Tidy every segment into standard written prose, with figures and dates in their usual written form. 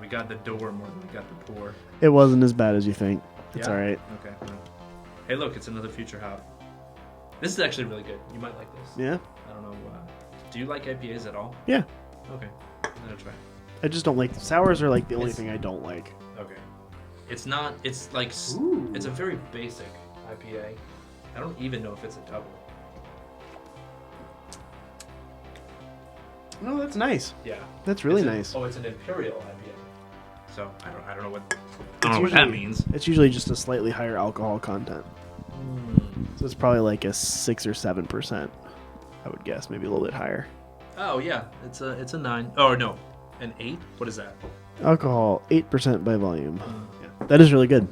We got the door more than we got the pour. It wasn't as bad as you think. It's all right. Okay. Hey, look, it's another Future Hop. This is actually really good. You might like this. Yeah. I don't know. Do you like IPAs at all? Yeah. Okay. I'm gonna try. I just don't like sours. Are like the only thing I don't like. Okay. It's not. It's like. Ooh. It's a very basic IPA. I don't even know if it's a double. No, that's nice. Yeah. That's really nice. Oh, it's an Imperial IPA. So I don't know what. I don't know what that means. It's usually just a slightly higher alcohol content. So it's probably like a 6 or 7%. I would guess, maybe a little bit higher. Oh yeah, it's a 9. Oh no, an 8. What is that? Alcohol 8% by volume. Yeah. That is really good.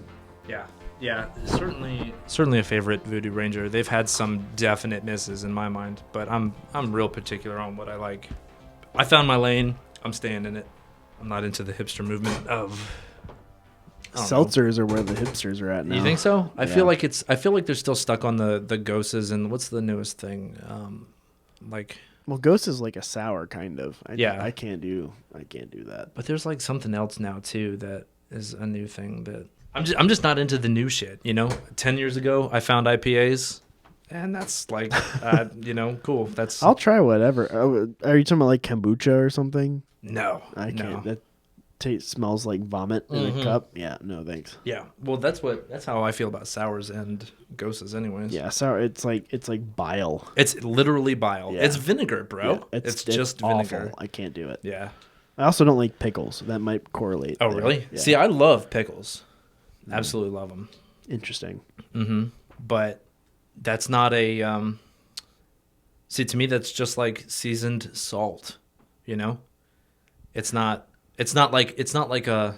Yeah, certainly a favorite Voodoo Ranger. They've had some definite misses in my mind, but I'm real particular on what I like. I found my lane. I'm staying in it. I'm not into the hipster movement of seltzers are where the hipsters are at now. You think so? I feel like they're still stuck on the Goses and what's the newest thing? Well, Ghost is like a sour kind of. I can't do that. But there's like something else now too that is a new thing that I'm just not into the new shit, 10 years ago I found IPAs and that's like cool. I'll try whatever. Are you talking about like kombucha or something? No. I can't. That smells like vomit in a cup. Yeah, no thanks. Yeah. Well, that's how I feel about sours and Goses anyways. Yeah, sour it's like bile. It's literally bile. Yeah. It's vinegar, bro. Yeah, it's just vinegar. Awful. I can't do it. Yeah. I also don't like pickles. That might correlate. Oh, really? Yeah. See, I love pickles. Absolutely love them. Interesting. But that's not a see, to me that's just like seasoned salt, It's not like a.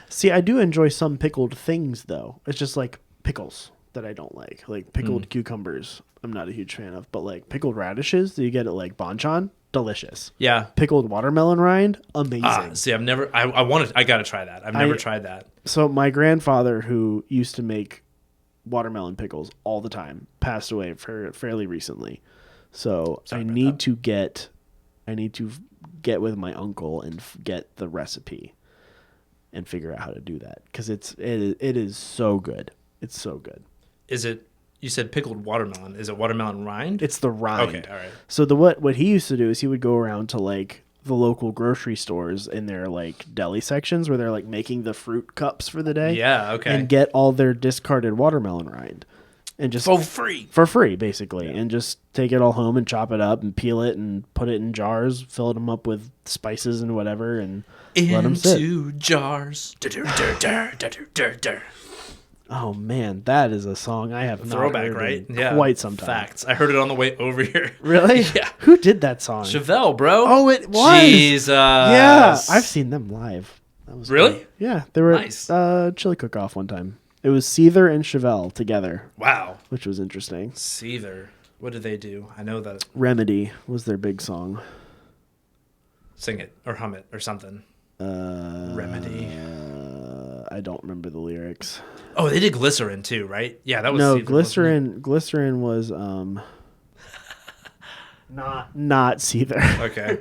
See, I do enjoy some pickled things though. It's just like pickles that I don't like. Like pickled cucumbers, I'm not a huge fan of. But like pickled radishes that you get at like Bonchon, delicious. Yeah. Pickled watermelon rind, amazing. See, I've never. I gotta try that. I've never tried that. So my grandfather, who used to make watermelon pickles all the time, passed away fairly recently. So I need to get with my uncle and get the recipe and figure out how to do that because it is so good. It's so good. Is it? You said pickled watermelon. Is it watermelon rind? It's the rind. Okay, all right. So what he used to do is he would go around to like the local grocery stores in their like deli sections where they're like making the fruit cups for the day. Yeah, okay. And get all their discarded watermelon rind. And just for free basically, and just take it all home and chop it up and peel it and put it in jars, fill them up with spices and whatever, and let them sit. Into jars. Oh man, that is a song I have not throwback, heard right? in quite some time. Facts. I heard it on the way over here. Really? Yeah. Who did that song? Chevelle, bro. Oh, it was. Jesus. Yeah, I've seen them live. That was really? Cool. Yeah, they were nice. Chili Cook-Off one time. It was Seether and Chevelle together. Wow. Which was interesting. Seether. What did they do? I know that. Remedy was their big song. Sing it or hum it or something. Remedy. I don't remember the lyrics. Oh, they did Glycerin too, right? Yeah, that was no Seether, Glycerin. Glycerin was not Seether. Okay.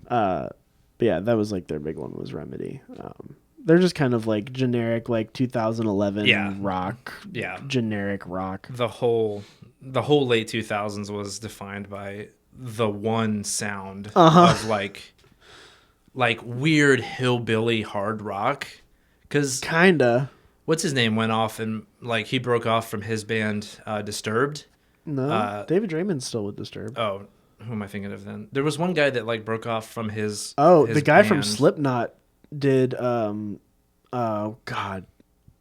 But yeah, that was like their big one was Remedy. They're just kind of like generic, like 2011 rock. Yeah, generic rock. The whole late 2000s was defined by the one sound of like weird hillbilly hard rock. Because kinda, what's his name went off and like he broke off from his band Disturbed. No, David Draymond's still with Disturbed. Oh, who am I thinking of then? There was one guy that like broke off from his. Oh, his the guy band. from Slipknot did. Oh God,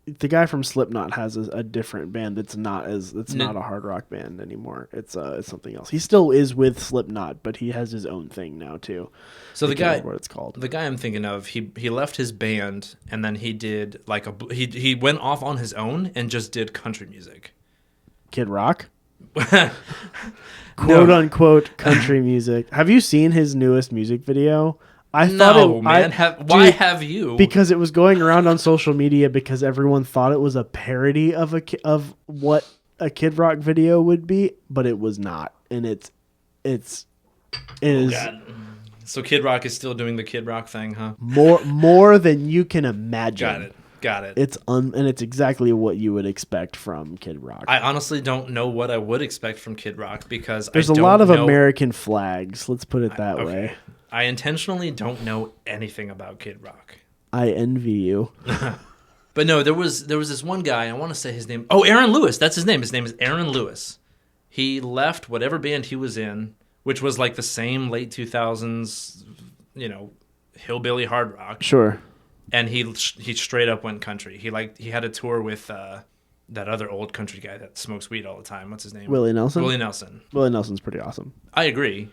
the guy from Slipknot has a different band that's not a hard rock band anymore. It's something else. He still is with Slipknot, but he has his own thing now too. So the guy, what it's called. The guy I'm thinking of, he left his band and then he did like he went off on his own and just did country music. Kid Rock. Quote unquote country music. Have you seen his newest music video? Why have you? Because it was going around on social media because everyone thought it was a parody of what a Kid Rock video would be, but it was not, and it is So Kid Rock is still doing the Kid Rock thing, huh? More than you can imagine. Got it. And it's exactly what you would expect from Kid Rock. I honestly don't know what I would expect from Kid Rock because there's a lot of American flags. Let's put it that way. I intentionally don't know anything about Kid Rock. I envy you. But no, there was this one guy. I want to say his name. Oh, Aaron Lewis. That's his name. His name is Aaron Lewis. He left whatever band he was in, which was like the same late 2000s, hillbilly hard rock. Sure. And he straight up went country. He had a tour with that other old country guy that smokes weed all the time. What's his name? Willie Nelson. Willie Nelson. Willie Nelson's pretty awesome. I agree,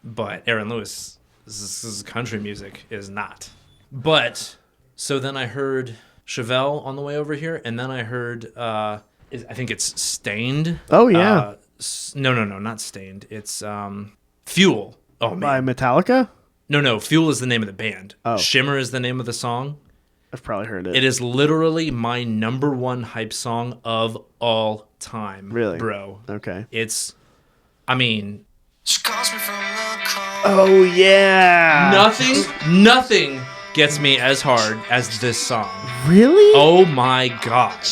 but Aaron Lewis, this is country music is not. But so then I heard Chevelle on the way over here, and then I heard I think it's Stained. Oh yeah. No, not Stained. It's Fuel. Oh man. By Metallica? No. Fuel is the name of the band. Oh. Shimmer is the name of the song. I've probably heard it. It is literally my number one hype song of all time. Really? Bro. Okay. She calls me from the car. Oh yeah. Nothing gets me as hard as this song. Really? Oh my god.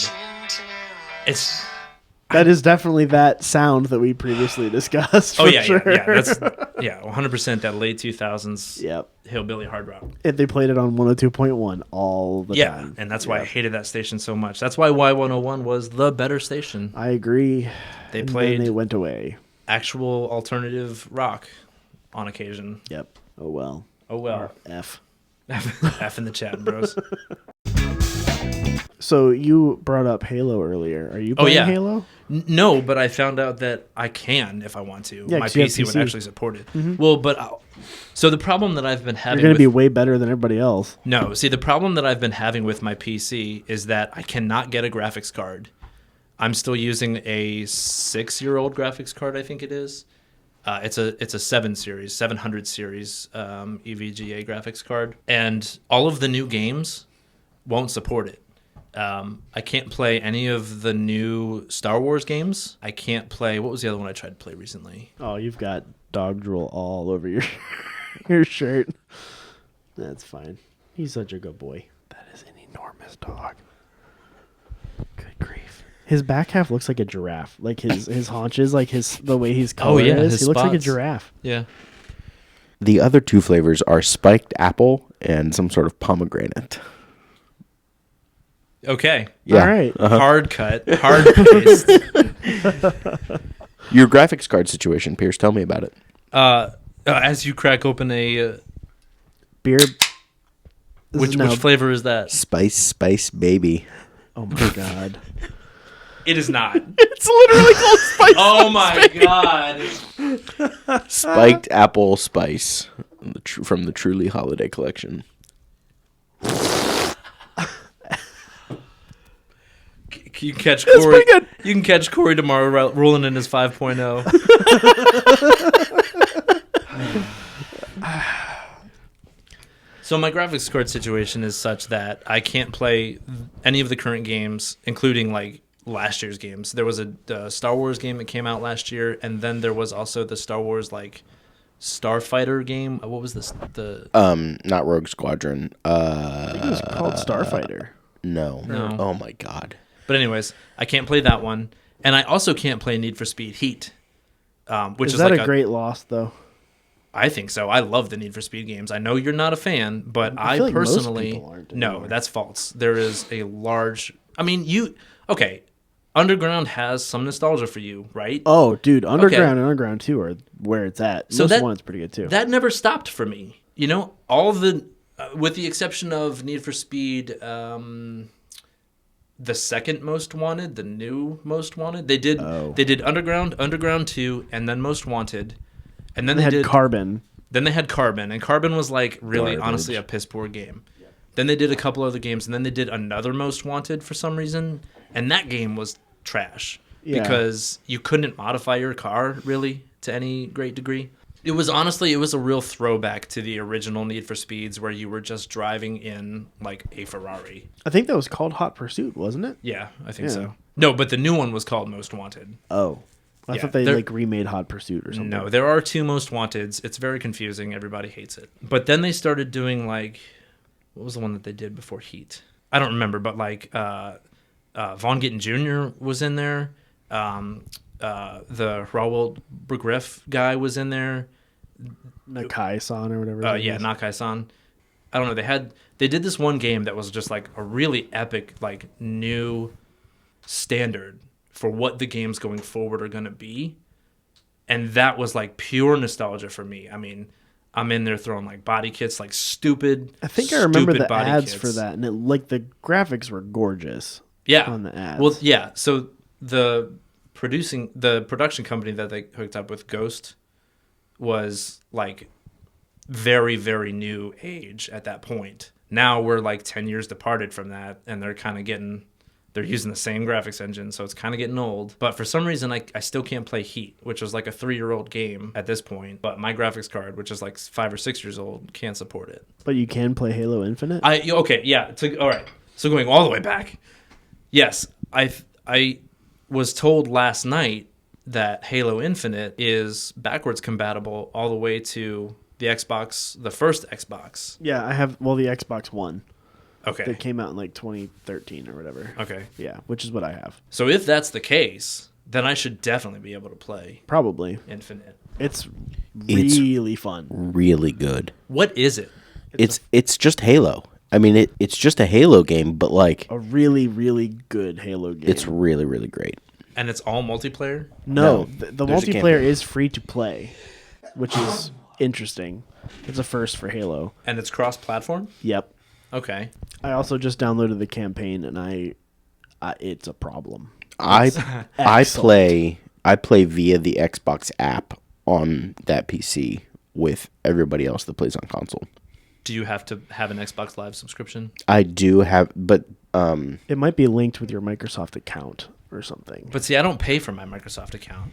That is definitely that sound that we previously discussed. Oh yeah, sure. That's 100% that late 2000s hillbilly hard rock. And they played it on 102.1 all the time. Yeah, and that's why I hated that station so much. That's why Y101 was the better station. I agree. They played. And they went away. Actual alternative rock on occasion. Yep. Oh well. Or F. F in the chat, bros. So you brought up Halo earlier. Are you playing Halo? No, but I found out that I can if I want to. Yeah, my PC would actually support it. Mm-hmm. Well, so the problem that I've been having You're going to be way better than everybody else. No, see, the problem that I've been having with my PC is that I cannot get a graphics card. I'm still using a 6-year-old graphics card, I think it is. It's a 700 series EVGA graphics card, and all of the new games won't support it. I can't play any of the new Star Wars games. I can't play. What was the other one I tried to play recently? Oh, you've got dog drool all over your shirt. That's fine. He's such a good boy. That is an enormous dog. Good grief. His back half looks like a giraffe. Like his haunches, like the way his color is. He looks like a giraffe. Yeah. The other two flavors are spiked apple and some sort of pomegranate. Okay. Yeah. All right. Hard cut. Hard paste. Your graphics card situation, Pierce. Tell me about it. As you crack open a Beer. Which flavor is that? Spice baby. Oh my god. It is not. It's literally called Spice. Oh my god. Spiked apple spice from the Truly Holiday Collection. You can catch Corey. You can catch Corey tomorrow rolling in his 5.0. So my graphics card situation is such that I can't play any of the current games, including like last year's games. There was a Star Wars game that came out last year, and then there was also the Star Wars like Starfighter game. What was this? Not Rogue Squadron. I think it was called Starfighter. No. Oh my god. But anyways, I can't play that one, and I also can't play Need for Speed Heat, which is that like a great loss though? I think so. I love the Need for Speed games. I know you're not a fan, but I feel like most personally people aren't no, anymore. that's false. There is a large. I mean, okay. Underground has some nostalgia for you, right? Oh, dude, Underground and Underground 2 are where it's at. So Most one's pretty good too. That never stopped for me. You know, all of the, with the exception of Need for Speed, the second Most Wanted, the new Most Wanted. They did Underground, Underground 2, and then Most Wanted, and then they did Carbon. Then they had Carbon, and Carbon was like really, Garbage. honestly, a piss poor game. Yeah. Then they did a couple other games, and then they did another Most Wanted for some reason, and that game was trash because you couldn't modify your car really to any great degree. It was a real throwback to the original Need for Speeds where you were just driving in like a Ferrari. I think that was called Hot Pursuit, wasn't it? Yeah, I think so. No, but the new one was called Most Wanted. Oh. I Yeah, thought they they're- like remade Hot Pursuit or something. No, there are 2 Most Wanteds. It's very confusing. Everybody hates it. But then they started doing like, what was the one that they did before Heat? I don't remember, but like Von Gittin Jr. was in there. The Raoul Begriff guy was in there. Nakai-san or whatever. his name Yeah, is. Nakai-san. I don't know. They did this one game that was just like a really epic, like new standard for what the games going forward are going to be. And that was like pure nostalgia for me. I mean, I'm in there throwing like body kits, like stupid. I think I remember stupid the body ads kits. for that, and the graphics were gorgeous. Yeah. on the ads. Well, yeah. So the production company that they hooked up with, Ghost, was like very, very new age at that point. Now we're like 10 years departed from that, and they're using the same graphics engine, so it's kind of getting old. But for some reason, I still can't play Heat, which was like a 3-year-old game at this point. But my graphics card, which is like 5 or 6 years old, can't support it. But you can play Halo Infinite. All right. So going all the way back, yes, I was told last night that Halo Infinite is backwards compatible all the way to the Xbox, the first Xbox. Yeah, I have. Well, the Xbox One Okay. that came out in like 2013 or whatever. Okay. Yeah, which is what I have. So if that's the case, then I should definitely be able to play Probably. Infinite. It's really fun. Really good. What is it? It's just Halo. I mean, it's just a Halo game, but like A really, really good Halo game. it's really, really great. And it's all multiplayer? No, No, the there's a multiplayer campaign. is free to play, which is interesting. It's a first for Halo. And it's cross-platform? Yep. Okay. I also just downloaded the campaign, and it's a problem. I excellent. I play via the Xbox app on that PC with everybody else that plays on console. Do you have to have an Xbox Live subscription? I do have, but It might be linked with your Microsoft account or something. But see, I don't pay for my Microsoft account.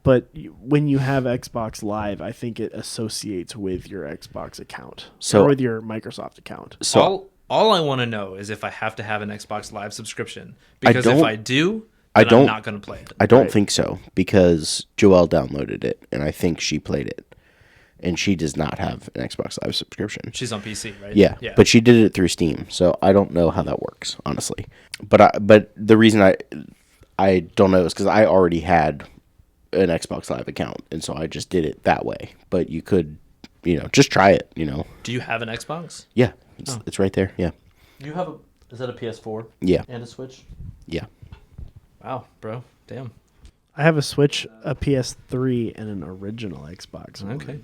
But when you have Xbox Live, I think it associates with your Xbox account So- or with your Microsoft account. so All I want to know is if I have to have an Xbox Live subscription. Because if don't- I do, I then I'm don't- not going to play it. I don't Right. think so because Joelle downloaded it and I think she played it, and she does not have an Xbox Live subscription. She's on PC, right? Yeah, but she did it through Steam, so I don't know how that works, honestly. But the reason I don't know is because I already had an Xbox Live account, and so I just did it that way. But you could, just try it. Do you have an Xbox? Yeah, it's right there. Yeah, You have is that a PS4? Yeah. And a Switch? yeah. Wow, bro. Damn. I have a Switch, a PS3, and an original Xbox. One. Okay.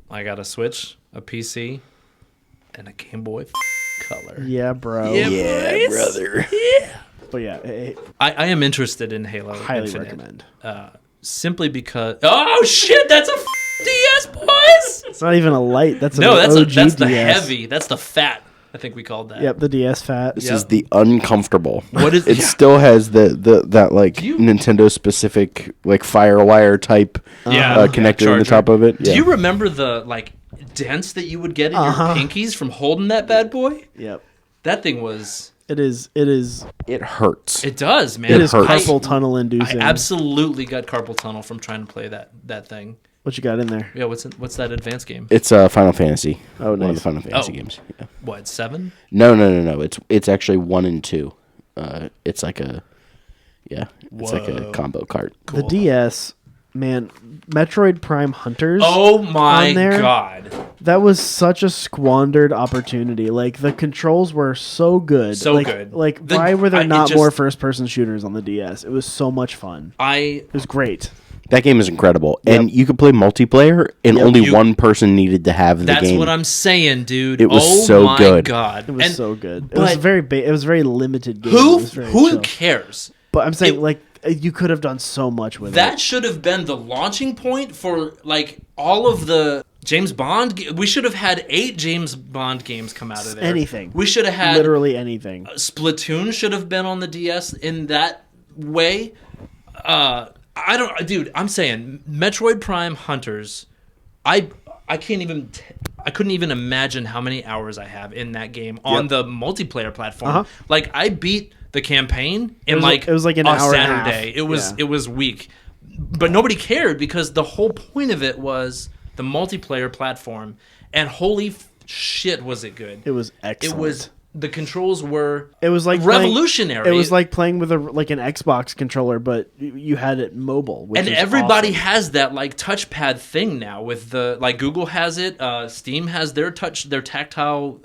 I got a Switch, a PC, and a Game Boy Color. Yeah, bro. Yeah, brother. But yeah, I am interested in Halo highly Infinite. recommend. Simply because... Oh, shit! That's a DS, boys! It's not even a light. That's No, an that's OG that's the DS. heavy. That's the fat. I think we called that. Yep, the DS Fat. This Yep. is the uncomfortable. What is- it? yeah. Still has that like you- Nintendo specific like FireWire type connector in charger. the top of it. Do Yeah. you remember the like dents that you would get in your pinkies from holding that bad boy? Yep. That thing was. It is. It hurts. It does, man. It is hurts. carpal tunnel I inducing. absolutely got carpal tunnel from trying to play that thing. What you got in there? Yeah, what's that advanced game? It's Final Fantasy. Oh, One of the nice. Final Fantasy Oh. games. Yeah. What, 7? No. It's actually 1 and 2. It's like a it's like a Whoa. combo cart. The DS, man, Metroid Prime Hunters. Oh my on there? god. That was such a squandered opportunity. Like the controls were so good. So like, good. Like The- why were there it not just- more first-person shooters on the DS? It was so much fun. It was great. That game is incredible, Yep. and you could play multiplayer, and Yep. only You- one person needed to have the That's game. what I'm saying, dude. It was oh so my good. god. It was And so good. It was but- very it was a very limited game. It was very who chill. cares? But I'm saying it- like you could have done so much with That it. should have been the launching point for like all of the James Bond. We should have had 8 James Bond games come out of there. Anything. We should have had Literally anything. Splatoon should have been on the DS in that way. I don't, dude. I'm saying Metroid Prime Hunters. I can't even. I couldn't even imagine how many hours I have in that game on the multiplayer platform. Uh-huh. Like I beat the campaign in it was like an a hour and a half. Saturday. Yeah. It was weak, but nobody cared because the whole point of it was the multiplayer platform, and holy shit, was it good! It was excellent. It was. The controls were revolutionary. It was like playing with an Xbox controller, but you had it mobile. Which and is everybody awesome. has that like touchpad thing now. With the like Google has it, Steam has their tactile.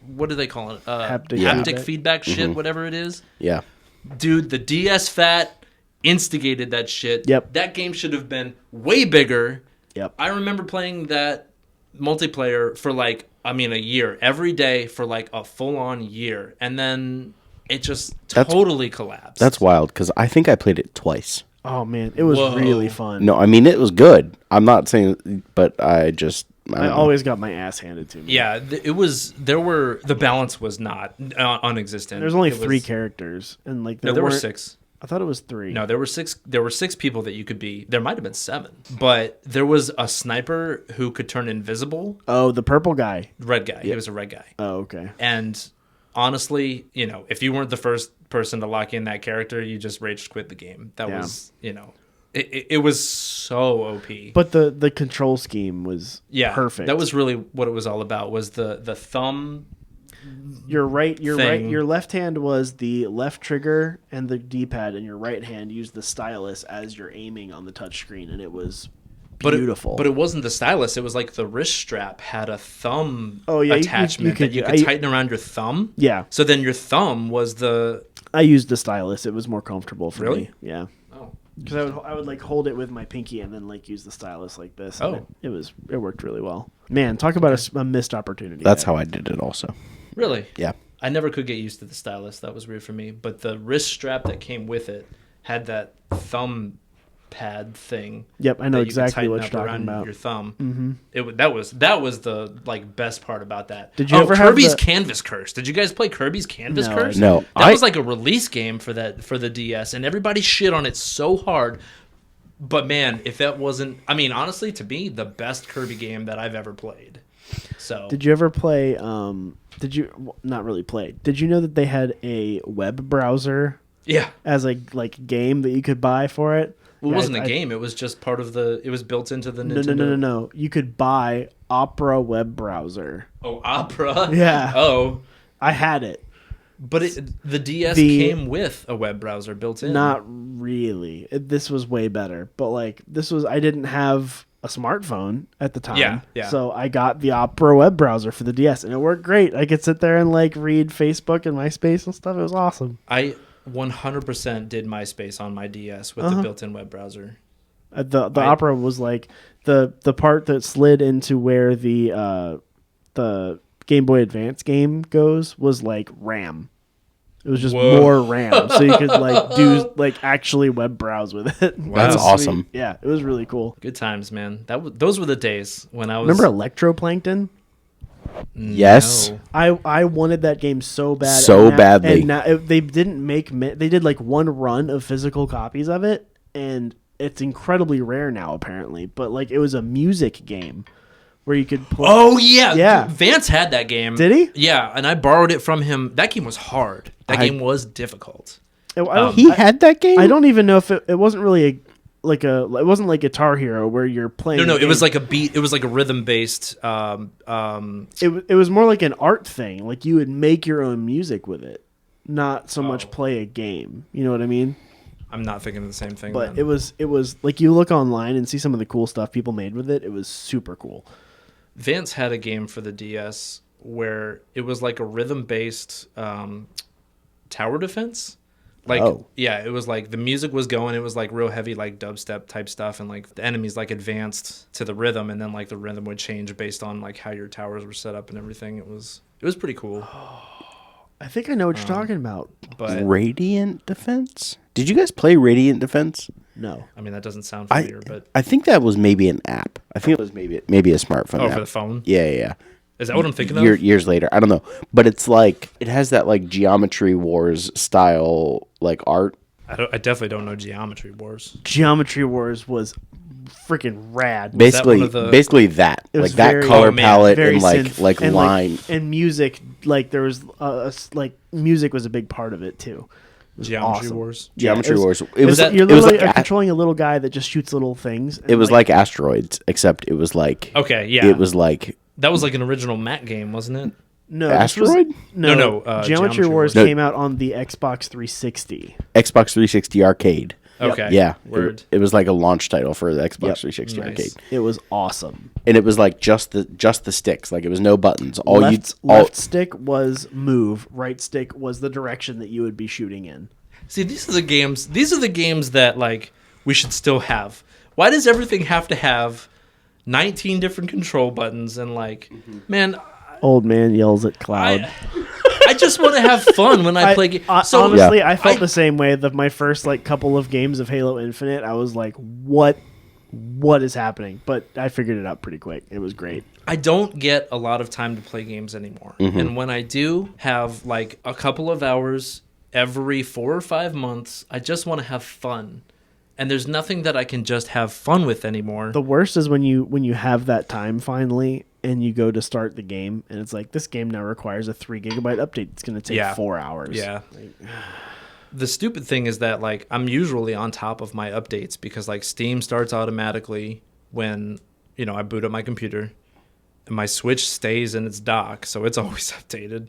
What do they call it? Haptic feedback shit, whatever it is. Yeah, dude, the DS Fat instigated that shit. Yep. That game should have been way bigger. Yep. I remember playing that multiplayer for a year, every day for like a full-on year, and then it just totally collapsed. That's wild because I think I played it twice. Oh man, it was really fun. No, I mean it was good. I'm not saying, but I always got my ass handed to me. Yeah, it was. The balance was not non-existent. There's only 3 characters, and like there were 6. I thought it was 3. No, there were 6. There were 6 people that you could be. There might have been 7, but there was a sniper who could turn invisible. Oh, the purple guy, red guy. He was a red guy. Oh, okay. And honestly, if you weren't the first person to lock in that character, you just rage quit the game. That was, it was so OP. But the control scheme was perfect. That was really what it was all about. Was the thumb. Your left hand was the left trigger and the D-pad, and your right hand used the stylus as you're aiming on the touchscreen, and it was beautiful. But it wasn't the stylus. It was like the wrist strap had a thumb attachment you that you could tighten around your thumb. Yeah. So then your thumb was the... I used the stylus. It was more comfortable for me. Yeah. Oh. Because I would like hold it with my pinky and then like use the stylus like this. Oh. It worked really well. Man, talk about a missed opportunity. That's how I did it also. Really? Yeah. I never could get used to the stylus. That was weird for me. But the wrist strap that came with it had that thumb pad thing. Yep, I know exactly what you're talking about. Your thumb. Mm-hmm. That was the best part about that. Did you ever have Kirby's Canvas Curse? Did you guys play Kirby's Canvas Curse? No, that was like a release game for the DS, and everybody shit on it so hard. But man, if that wasn't, honestly, to me, the best Kirby game that I've ever played. So did you ever play? Not really play? Did you know that they had a web browser? Yeah. As a game that you could buy for it. Well, it wasn't a game. It was just part of the... It was built into the Nintendo... No. You could buy Opera web browser. Oh, Opera? Yeah. Oh. I had it. But the DS came with a web browser built in. Not really. This was way better. But, I didn't have a smartphone at the time. Yeah. So I got the Opera web browser for the DS, and it worked great. I could sit there and, read Facebook and MySpace and stuff. It was awesome. I 100% did MySpace on my DS with the built-in web browser. The Opera was the part that slid into where the Game Boy Advance game goes was RAM. It was just more RAM, so you could do actually web browse with it. Wow. That's awesome. Yeah, it was really cool. Good times, man. Those were the days when I was. Remember Electroplankton? Yes. No. I wanted that game so bad. Badly. And now they didn't make... They did one run of physical copies of it, and it's incredibly rare now, apparently. But it was a music game where you could play... Oh, yeah. Yeah. Vance had that game. Did he? Yeah, and I borrowed it from him. That game was hard. That game was difficult. He had that game? I don't even know if it wasn't really it wasn't like Guitar Hero where you're playing. No, it was like a beat. It was like a rhythm based. It was more like an art thing. Like you would make your own music with it, not so much play a game. You know what I mean? I'm not thinking of the same thing. But then. it was like you look online and see some of the cool stuff people made with it. It was super cool. Vance had a game for the DS where it was like a rhythm based tower defense. Yeah, it was the music was going, it was real heavy dubstep type stuff, and the enemies advanced to the rhythm, and then the rhythm would change based on how your towers were set up and everything. It was pretty cool. I think I know what you're talking about. But Radiant Defense? Did you guys play Radiant Defense? No. That doesn't sound familiar, but I think that was maybe an app. I think it was maybe a smartphone app. For the phone? Yeah. Is that what I'm thinking of? Years later. I don't know. But it's it has that Geometry Wars style art. I definitely don't know Geometry Wars. Geometry Wars was freaking rad. Basically, one of the- basically that, It was like that very- color Oh, man. palette Very and like synth, and line. and music. Like there was like music was a big part of it too. It was Geometry awesome. Wars. Geometry it Wars. was, It was that- you're it was literally like controlling a little guy that just shoots little things. and, it was like Asteroids, except it was like Okay, yeah. it was like That was like an original Mac game, wasn't it? no Asteroid? No, Geometry Geometry Wars Wars. came out on the Xbox 360. Xbox 360 arcade. Okay. Yeah, Word. it was like a launch title for the Xbox Yep. 360 Nice. arcade, It was awesome. and it was like just the sticks. Like it was no buttons. All Left stick was move. Right stick was the direction that you would be shooting in. See, these are the games. These are the games that like we should still have. Why does everything have to have 19 different control buttons and like, man, Old man yells at cloud. I just want to have fun when I play games. So honestly, Yeah. I felt the same way. My first like couple of games of Halo Infinite, I was like, "What is happening?" But I figured it out pretty quick. It was great. I don't get a lot of time to play games anymore. And when I do have like a couple of hours every 4 or 5 months, I just want to have fun. And there's nothing that I can just have fun with anymore. The worst is when you have that time finally and you go to start the game and it's like this game now requires a 3 gigabyte update. It's going to take Yeah. 4 hours. Yeah. The stupid thing is that like I'm usually on top of my updates because like Steam starts automatically when, I boot up my computer and my Switch stays in its dock, so it's always updated.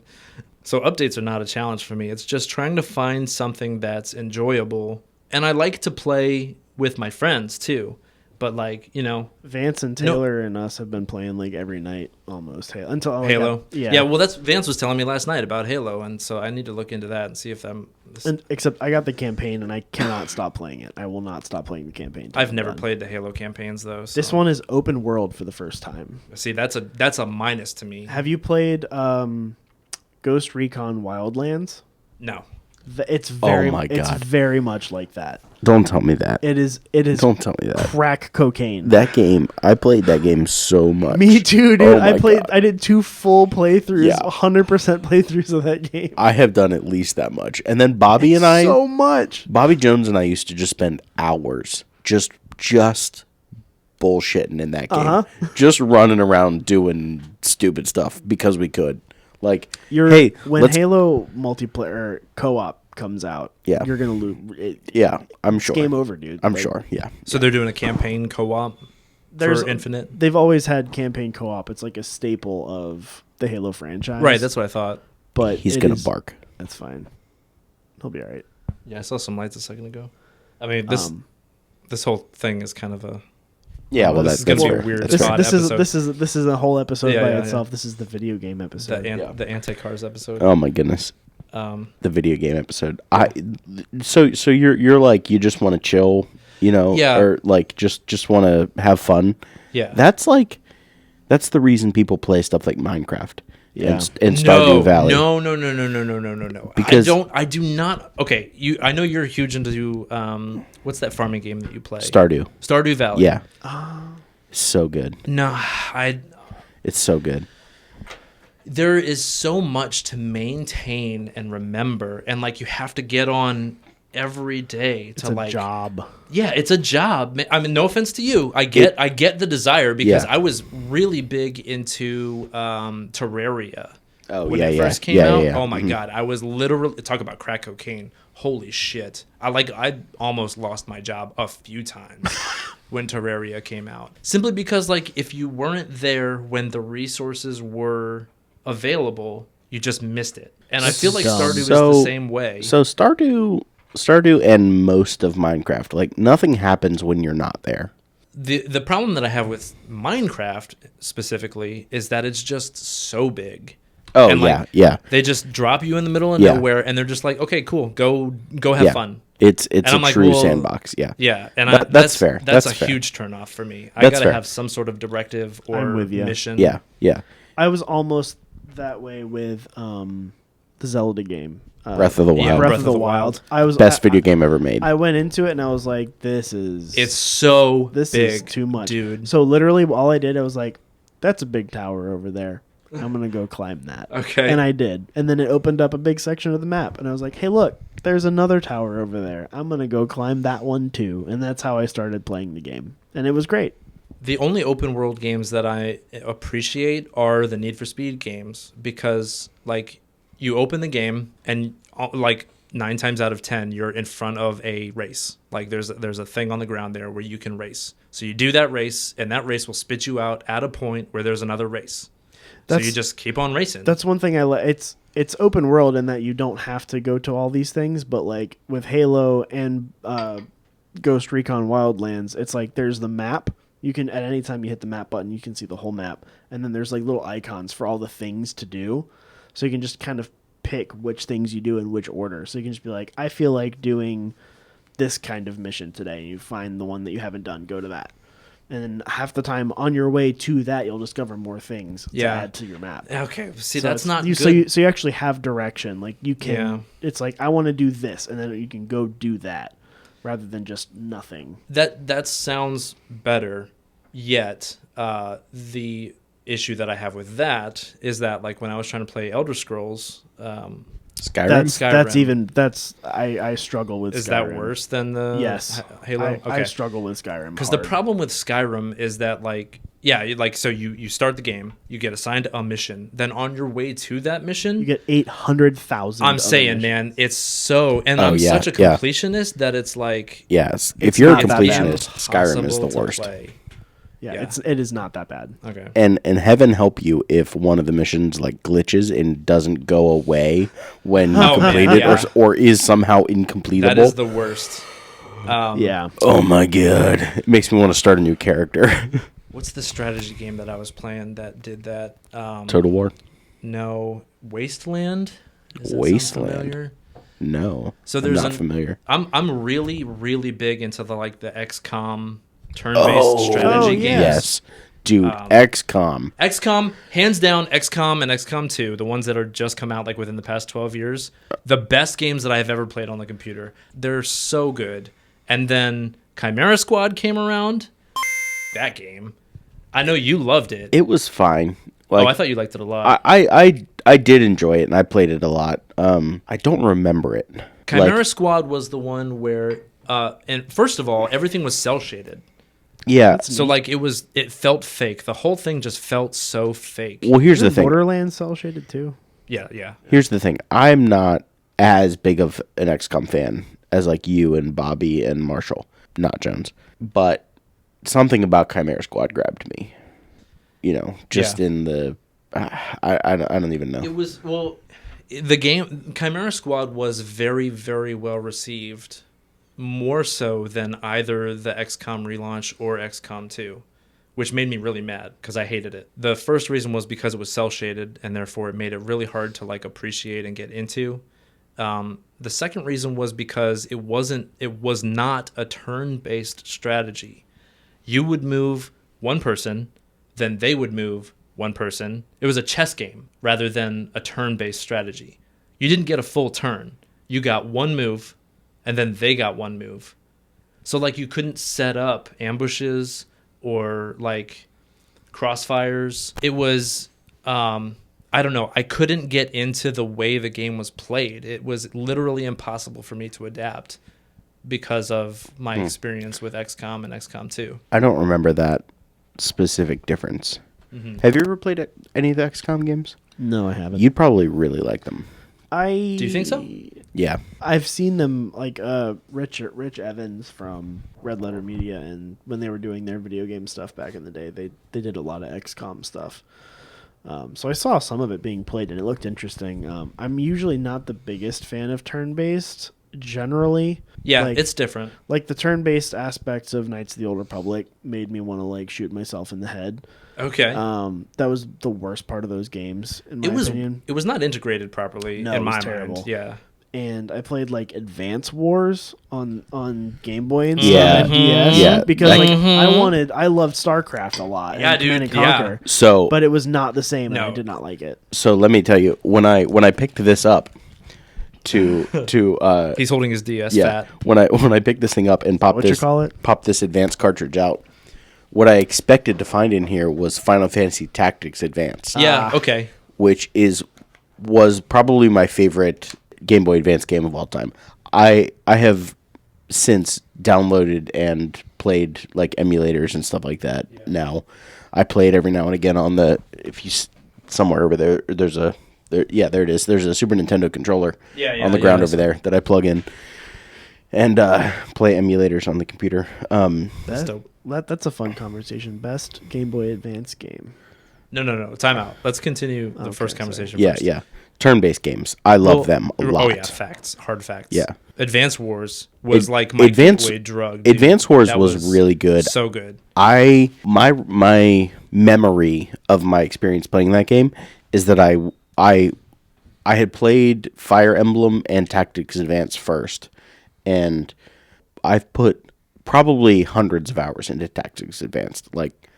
So updates are not a challenge for me. It's just trying to find something that's enjoyable. And I like to play with my friends too. But like, Vance and Taylor and us have been playing like every night almost until Halo. Yeah. Well, that's Vance was telling me last night about Halo, and so I need to look into that and see if Except I got the campaign and I cannot stop playing it. I will not stop playing the campaign. till I've I'm never done. played the Halo campaigns though. So. This one is open world for the first time. See, that's a minus to me. Have you played Ghost Recon Wildlands? No. It's very my it's God. very much like that. Don't tell me that. It is Don't tell me that. crack cocaine. That game, I played that game so much. Me too, dude. Oh my God. I did 2 full playthroughs, Yeah. 100% playthroughs of that game. I have done at least that much. And then Bobby and I, So much. Bobby Jones and I used to just spend hours just bullshitting in that game. Uh-huh. Just running around doing stupid stuff because we could. Like, When let's, Halo multiplayer co-op comes out, Yeah. you're gonna lose. yeah, I'm sure. Game over, dude. I'm Like, sure, yeah. So they're doing a campaign co-op for Infinite? They've always had campaign co-op. It's like a staple of the Halo franchise. Right, that's what I thought. But He's it going is- to bark. That's fine. He'll be all right. Yeah, I saw some lights a second ago. I mean, this whole thing is kind of a... Yeah, well, this that's is gonna be fair. a weird That's This, fair. spot this is episode. this is a whole episode Yeah, by yeah, itself. yeah. This is the video game episode. The anti-cars episode. Oh, my goodness. Um, The video game episode. So you're like, you just want to chill, Yeah. or like just want to have fun. yeah. That's the reason people play stuff like Minecraft Yeah. and Stardew Valley. No. Because- I do not. Okay, I know you're huge into what's that farming game that you play? Stardew Valley. Yeah. So good. No, It's so good. there is so much to maintain and remember, and like you have to get on every day to It's a like job. Yeah, it's a job. I mean, no offense to you. I get the desire because Yeah. I was really big into Terraria. Oh, when yeah, it yeah. first came Yeah, out. yeah, yeah. Oh my Mhm. god, I was literally talk about crack cocaine. Holy shit! I almost lost my job a few times when Terraria came out, simply because like if you weren't there when the resources were available, you just missed it. And I feel like dumb. Stardew is the same way. So Stardew and most of Minecraft, like nothing happens when you're not there. The problem that I have with Minecraft specifically is that it's just so big. Oh, And, like, yeah. They just drop you in the middle of Yeah. nowhere, and they're just like, "Okay, cool, go have Yeah. fun." It's And a I'm like, true well, sandbox. Yeah. Yeah, and That's fair. That's That's a fair. huge turnoff for me. I That's gotta fair. have some sort of directive or I'm with ya. mission. Yeah. Yeah. I was almost that way with the Zelda game. Breath of the Wild. Yeah, Breath of the Wild. I was Best video game ever made. I went into it and I was like, "This is It's so this big, is too much, dude. So literally, all I did, I was like, "That's a big tower over there. I'm going to go climb that. Okay. And I did. And then it opened up a big section of the map. And I was like, hey, look, there's another tower over there. I'm going to go climb that one too. And that's how I started playing the game. And it was great. The only open world games that I appreciate are the Need for Speed games because, like, you open the game and, like, 9 times out of 10, you're in front of a race. Like, there's a thing on the ground there where you can race. So you do that race, and that race will spit you out at a point where there's another race. So you just keep on racing. That's one thing I like. It's open world in that you don't have to go to all these things, but like with Halo and Ghost Recon Wildlands, it's like there's the map. You can at any time you hit the map button, you can see the whole map, and then there's like little icons for all the things to do. So you can just kind of pick which things you do in which order. So you can just be like, I feel like doing this kind of mission today. You find the one that you haven't done, go to that. And then half the time on your way to that, you'll discover more things to add to your map. Okay, see, So that's not you, good. So you actually have direction. Like you can, Yeah. it's like I want to do this, and then you can go do that, rather than just nothing. That sounds better. Yet the issue that I have with that is that, like, when I was trying to play Elder Scrolls, Skyrim. That's I struggle with. is Skyrim. that worse than the Yes, Halo? I struggle with Skyrim Because the problem with Skyrim is that, like, so you start the game, you get assigned a mission, then on your way to that mission, you get 800,000. I'm saying, man, it's so, and I'm such a completionist that it's like, yes, if it's you're a not that bad. completionist, Skyrim is the impossible to worst. play. Yeah, it is not that bad. Okay. And heaven help you if one of the missions like glitches and doesn't go away when you complete man, it, yeah. or is somehow incompletable. That is the worst. Yeah. Oh my god, it makes me want to start a new character. What's the strategy game that I was playing that did that? Total War? No, Wasteland. Does that sound Wasteland? familiar? No. So I'm there's not familiar. I'm really really big into the XCOM turn-based strategy games. Yes. Dude, XCOM. XCOM, hands down, XCOM and XCOM 2, the ones that are just come out like within the past 12 years, the best games that I have ever played on the computer. They're so good. And then Chimera Squad came around. That game. I know you loved it. It was fine. I thought you liked it a lot. I did enjoy it, and I played it a lot. I don't remember it. Chimera Squad was the one where, and first of all, everything was cel-shaded. Yeah. So like it felt fake. The whole thing just felt so fake. Well, here's the thing. Borderlands cell shaded too. Yeah. Here's the thing. I'm not as big of an XCOM fan as like you and Bobby and Marshall, not Jones. But something about Chimera Squad grabbed me. You know, just in the I don't even know. It was the game Chimera Squad was very very well received. More so than either the XCOM relaunch or XCOM 2, which made me really mad because I hated it. The first reason was because it was cel-shaded, and therefore it made it really hard to like appreciate and get into. The second reason was because it was not a turn-based strategy. You would move one person, then they would move one person. It was a chess game rather than a turn-based strategy. You didn't get a full turn. You got one move, and then they got one move. So, like, you couldn't set up ambushes or, like, crossfires. It was, I don't know. I couldn't get into the way the game was played. It was literally impossible for me to adapt because of my experience with XCOM and XCOM 2. I don't remember that specific difference. Mm-hmm. Have you ever played any of the XCOM games? No, I haven't. You'd probably really like them. Do you think so? Yeah. I've seen them, like Rich Evans from Red Letter Media, and when they were doing their video game stuff back in the day, they did a lot of XCOM stuff. So I saw some of it being played, and it looked interesting. I'm usually not the biggest fan of turn-based, generally. Yeah, like, it's different. Like the turn-based aspects of Knights of the Old Republic made me want to like shoot myself in the head. Okay. That was the worst part of those games, in my opinion. It was not integrated properly in my mind. Yeah. And I played like Advance Wars on Game Boy and Yeah. stuff, DS, Yeah. because like I loved StarCraft a lot. Yeah, and Command dude, and Conquer, So, but it was not the same, and No. I did not like it. so let me tell you, when I picked this up to He's holding his DS yeah, fat. when I picked this thing up and popped What you call it? popped this advanced cartridge out, what I expected to find in here was Final Fantasy Tactics Advance. Yeah. Okay. Which was probably my favorite Game Boy Advance game of all time. I have since downloaded and played like emulators and stuff like that. Yeah. Now, I play it every now and again on the somewhere over there. There it is. There's a Super Nintendo controller on the ground over there that I plug in and play emulators on the computer. That's dope. That's a fun conversation. Best Game Boy Advance game. No. Time out. Let's continue the first conversation. Yeah, first. yeah. Turn-based games. I love them a lot. Oh yeah, facts. Hard facts. Yeah. Advance Wars was like my gateway drug. Dude. Advance Wars was really good. So good. My memory of my experience playing that game is that I had played Fire Emblem and Tactics Advance first, and I've put probably hundreds of hours into Tactics Advanced. Like,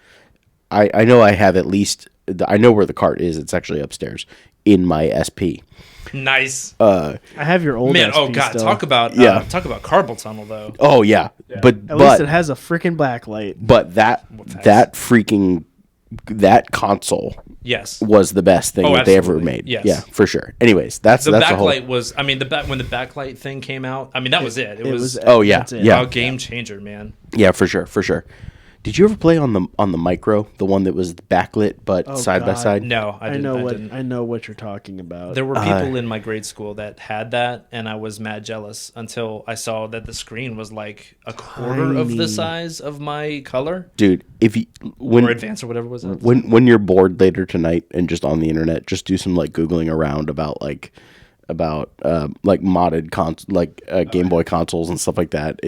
I know I have at least. I know where the cart is. It's actually upstairs in my SP. Nice. I have your old man. SP Oh god, still. talk about carpal tunnel though. Oh yeah. But at least it has a freaking backlight. But that console, yes, was the best thing that they ever made. Yes. Yeah, for sure. Anyways, that's the that's backlight was. I mean, when the backlight thing came out, I mean that was it. It was oh yeah, yeah, a game changer, man. Yeah, for sure. Did you ever play on the micro, the one that was backlit but side by side? No, I didn't. I know what you're talking about. There were people in my grade school that had that, and I was mad jealous until I saw that the screen was like a quarter of the size of my color. Dude, or Advance or whatever it was. When you're bored later tonight and just on the internet, just do some like Googling around about modded Game Boy consoles and stuff like that.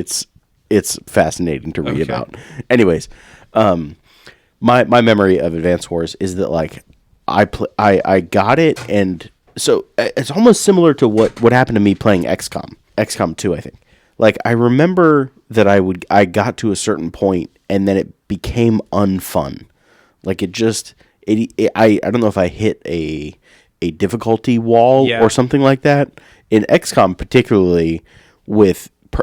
It's fascinating to read about. Anyways, my memory of Advance Wars is that like I got it, and so it's almost similar to what happened to me playing XCOM 2, I think. Like I remember that I got to a certain point and then it became unfun. Like I don't know if I hit a difficulty wall or something like that. In XCOM particularly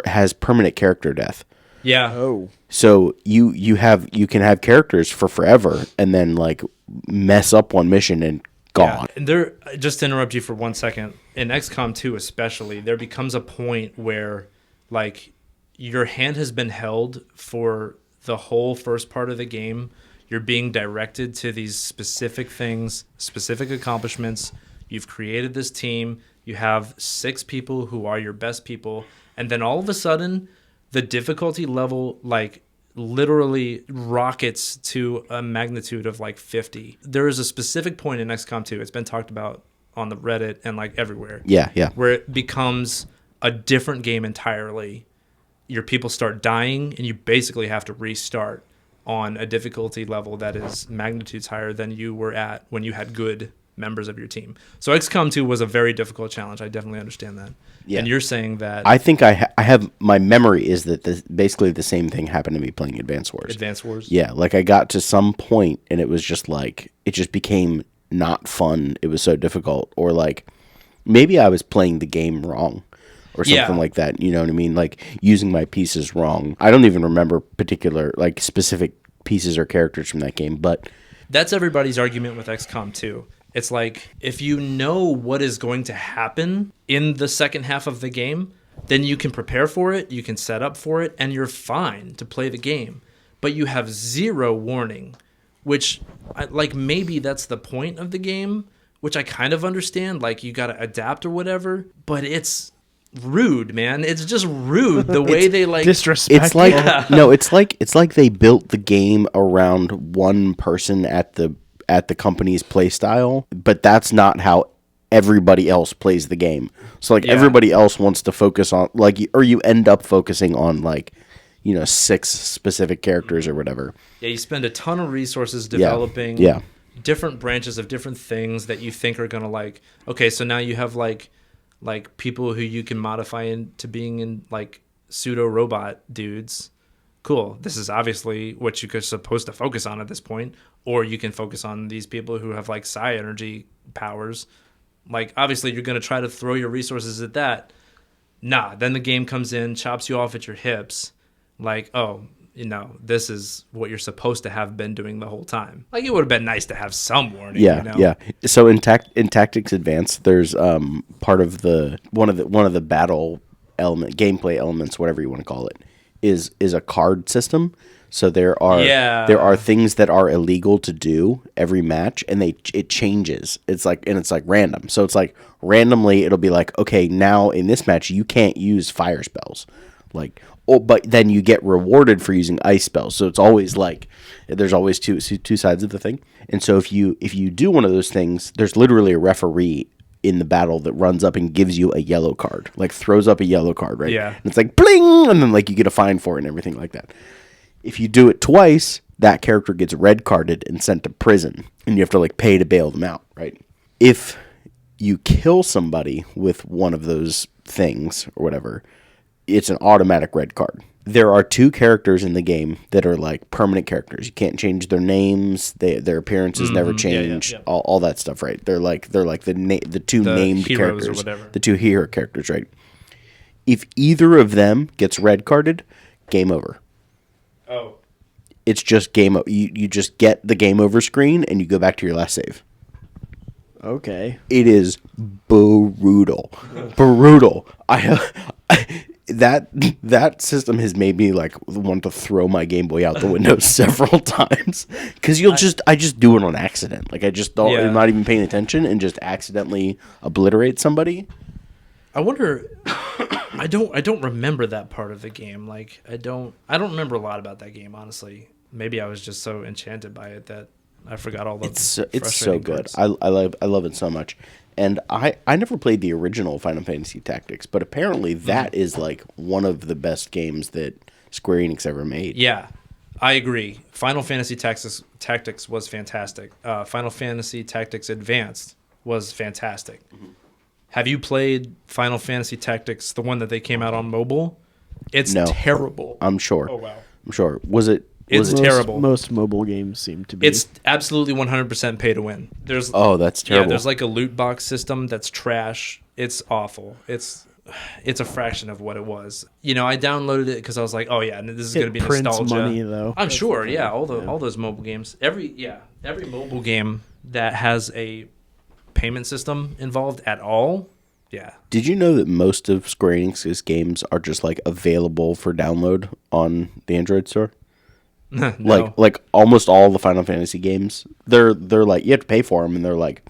has permanent character death. Yeah. Oh. So you can have characters for forever and then like mess up one mission and gone. Yeah. And just to interrupt you for 1 second, in XCOM 2 especially, there becomes a point where like your hand has been held for the whole first part of the game. You're being directed to these specific things, specific accomplishments. You've created this team. You have 6 people who are your best people. And then all of a sudden, the difficulty level, like, literally rockets to a magnitude of, like, 50. There is a specific point in XCOM 2. It's been talked about on the Reddit and, like, everywhere. Yeah. Where it becomes a different game entirely. Your people start dying, and you basically have to restart on a difficulty level that is magnitudes higher than you were at when you had good members of your team. So XCOM 2 was a very difficult challenge. I definitely understand that. Yeah. And you're saying that... I think I have... My memory is that basically the same thing happened to me playing Advance Wars. Advance Wars? Yeah, like I got to some point and it was just like... It just became not fun. It was so difficult. Or like... Maybe I was playing the game wrong. Or something like that. You know what I mean? Like using my pieces wrong. I don't even remember particular... Like specific pieces or characters from that game, but... That's everybody's argument with XCOM 2. It's like, if you know what is going to happen in the second half of the game, then you can prepare for it, you can set up for it, and you're fine to play the game. But you have zero warning, which, like, maybe that's the point of the game, which I kind of understand. Like, you got to adapt or whatever, but it's rude, man. It's just rude the way they, like... Disrespectful. It's like, no, it's like they built the game around one person at the company's play style, but that's not how everybody else plays the game. So like everybody else wants to focus on like, or you end up focusing on like, 6 specific characters or whatever. Yeah, you spend a ton of resources developing different branches of different things that you think are gonna like. Okay, so now you have like people who you can modify into being in like pseudo robot dudes. Cool. This is obviously what you're supposed to focus on at this point. Or you can focus on these people who have like psi energy powers. Like, obviously, you're going to try to throw your resources at that. Nah, then the game comes in, chops you off at your hips. Like, oh, this is what you're supposed to have been doing the whole time. Like, it would have been nice to have some warning. Yeah, yeah. So in Tactics Advanced, there's part of one of the battle gameplay elements, whatever you want to call it, is a card system. So there are things that are illegal to do every match, and it changes. It's like random. So it's like randomly it'll be like, okay, now in this match you can't use fire spells, like, but then you get rewarded for using ice spells. So it's always like there's always two sides of the thing. And so if you do one of those things, there's literally a referee in the battle that runs up and gives you a yellow card, like throws up a yellow card, right? Yeah. And it's like bling, and then like you get a fine for it and everything like that. If you do it twice, that character gets red carded and sent to prison, and you have to like pay to bail them out, right? If you kill somebody with one of those things or whatever, it's an automatic red card. There are 2 characters in the game that are like permanent characters. You can't change their names. Their appearances never change. Yeah. All that stuff, right? They're like the 2 named characters, or whatever. The 2 hero characters, right? If either of them gets red carded, game over. Oh. It's just game over. You just get the game over screen and you go back to your last save. Okay. It is brutal. Brutal. That system has made me like want to throw my Game Boy out the window several times, because I just do it on accident. Like I just don't, I'm not even paying attention and just accidentally obliterate somebody. I wonder. I don't remember that part of the game. Like I don't remember a lot about that game, honestly. Maybe I was just so enchanted by it that I forgot all the. It's so good. Parts. I love it so much. And I never played the original Final Fantasy Tactics, but apparently that is like one of the best games that Square Enix ever made. Yeah, I agree. Final Fantasy Tactics was fantastic. Final Fantasy Tactics Advanced was fantastic. Mm-hmm. Have you played Final Fantasy Tactics, the one that they came out on mobile? It's terrible. I'm sure. Oh, wow. I'm sure. It's terrible. Most mobile games seem to be. It's absolutely 100% pay to win. That's terrible. Yeah, there's like a loot box system that's trash. It's awful. It's a fraction of what it was. I downloaded it because I was like, oh yeah, this is going to be nostalgia. Money though. I'm sure. Yeah, all those mobile games. Every mobile game that has a payment system involved at all. Yeah. Did you know that most of Square Enix's games are just like available for download on the Android store? No. Like almost all the Final Fantasy games, they're like you have to pay for them, and they're like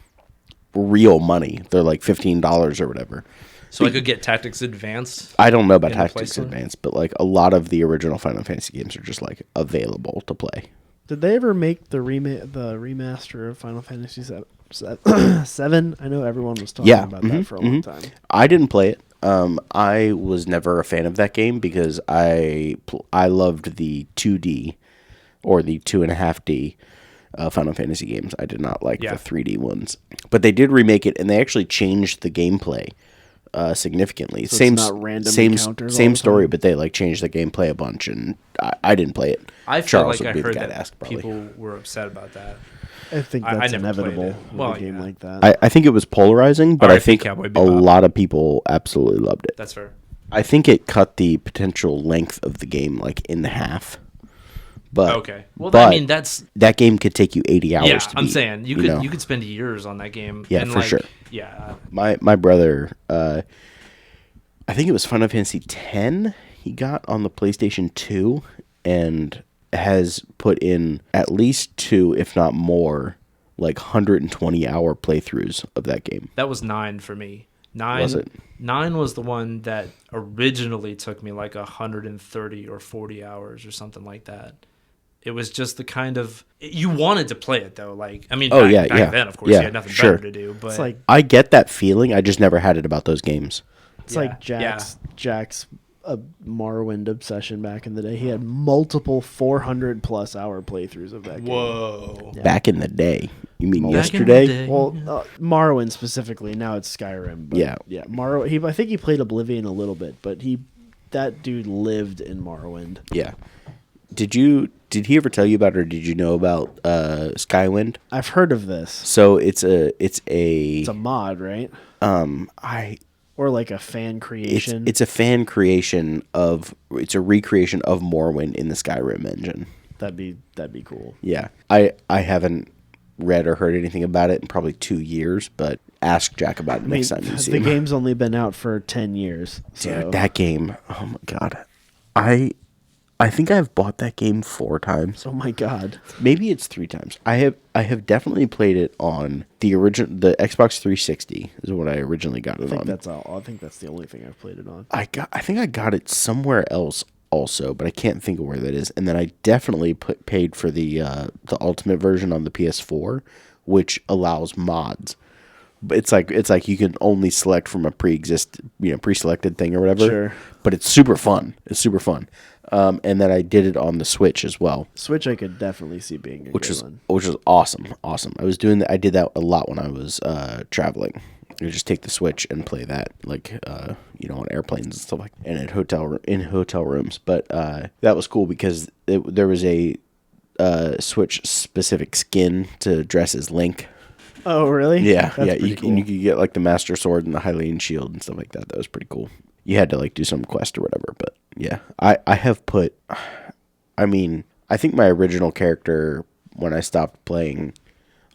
real money. They're like $15 or whatever. So I could get Tactics Advanced. I don't know about Tactics Advanced, but like a lot of the original Final Fantasy games are just like available to play. Did they ever make the remaster of Final Fantasy VII? I know everyone was talking about that for a long time. I didn't play it. I was never a fan of that game because I loved the 2D or the 2.5D Final Fantasy games. I did not like the 3D ones. But they did remake it, and they actually changed the gameplay significantly. So it's not random encounters same all the story, time? but they like changed the gameplay a bunch, and I didn't play it. I feel Charles like I would be heard the guy that to ask, probably. people were upset about that. I think I that's never inevitable played it. with Well, a game yeah. like that. I think it was polarizing, but I R.I.P. think Cowboy a Bebop. lot of people absolutely loved it. That's fair. I think it cut the potential length of the game like in half. But okay. Well, but I mean, that's that game could take you 80 hours. yeah. to I'm beat, saying you could spend years on that game. Yeah, and for like, sure. Yeah. My brother, I think it was Final Fantasy X. He got on the PlayStation 2 and has put in at least 2, if not more, like 120-hour playthroughs of that game. That was 9 for me. 9 Was it? 9 was the one that originally took me like 130 or 40 hours or something like that. It was just the kind of you wanted to play it though. Like I mean, back then, of course, you had nothing better to do. But It's like I get that feeling. I just never had it about those games. It's like Jack's Morrowind obsession back in the day. He had multiple 400+ hour playthroughs of that game. Whoa. Yeah. Back in the day. You mean Back in the yesterday? day. Well, Morrowind specifically. Now it's Skyrim. But Yeah. I think he played Oblivion a little bit, but that dude lived in Morrowind. Yeah. Did he ever tell you about, or did you know about Skywind? I've heard of this. So it's a It's a mod, right? Or like a fan creation. It's a fan creation of. It's a recreation of Morrowind in the Skyrim engine. That'd be cool. Yeah, I haven't read or heard anything about it in probably 2 years, but ask Jack about it next time you see the him. game's only been out for 10 years. So. Dude, that game. Oh my god, I think I've bought that game 4 times. Oh my god. Maybe it's 3 times. I have definitely played it on the Xbox 360 is what I originally got it on. That's all. I think that's the only thing I've played it on. I think I got it somewhere else also, but I can't think of where that is. And then I definitely paid for the ultimate version on the PS4, which allows mods. But it's like you can only select from a pre-selected thing or whatever. Sure. But it's super fun. It's super fun. And then I did it on the Switch as well. Switch, I could definitely see being a good one. Which was awesome. I was doing that. I did that a lot when I was traveling. You just take the Switch and play that, like on airplanes and stuff like, and in hotel rooms. But that was cool because there was a Switch specific skin to dress as Link. Oh, really? Yeah, That's You cool. could get like the Master Sword and the Hylian Shield and stuff like that. That was pretty cool. You had to like do some quest or whatever, but yeah, I have put. I mean, I think my original character when I stopped playing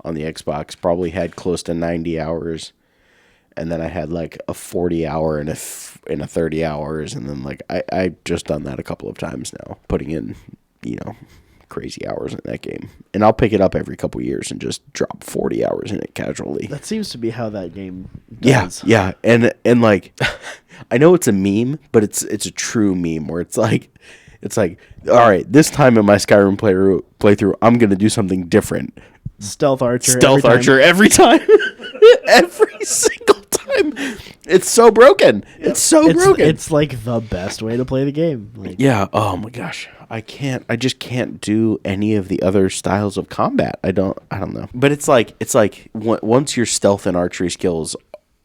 on the Xbox probably had close to 90 hours. And then I had like a 40 hour and a 30 hours. And then like I just done that a couple of times now, putting in, crazy hours in that game. And I'll pick it up every couple of years and just drop 40 hours in it casually. That seems to be how that game does. Yeah. And like, I know it's a meme, but it's a true meme where it's like, all right, this time in my Skyrim playthrough, I'm going to do something different. Stealth Archer every time. Every single time. It's so broken. Yep. It's so broken. It's like the best way to play the game. Like, yeah. Oh my gosh. I just can't do any of the other styles of combat. I don't know. But it's like once your stealth and archery skills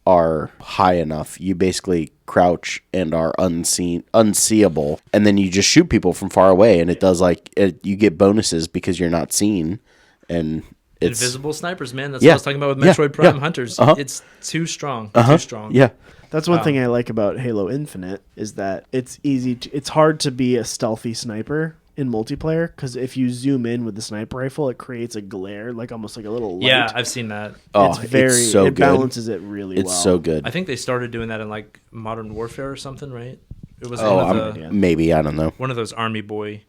are high enough, you basically crouch and are unseeable, and then you just shoot people from far away, and it does you get bonuses because you're not seen, and it's invisible snipers, man. That's what I was talking about with Metroid Prime Hunters. Uh-huh. It's too strong. Too strong. Yeah. That's one thing I like about Halo Infinite is that it's it's hard to be a stealthy sniper in multiplayer because if you zoom in with the sniper rifle, it creates a glare, like almost like a little light. Yeah, I've seen that. It's so it good. balances it really well. It's so good. I think they started doing that in like Modern Warfare or something, right? It was maybe, I don't know. one of those army boy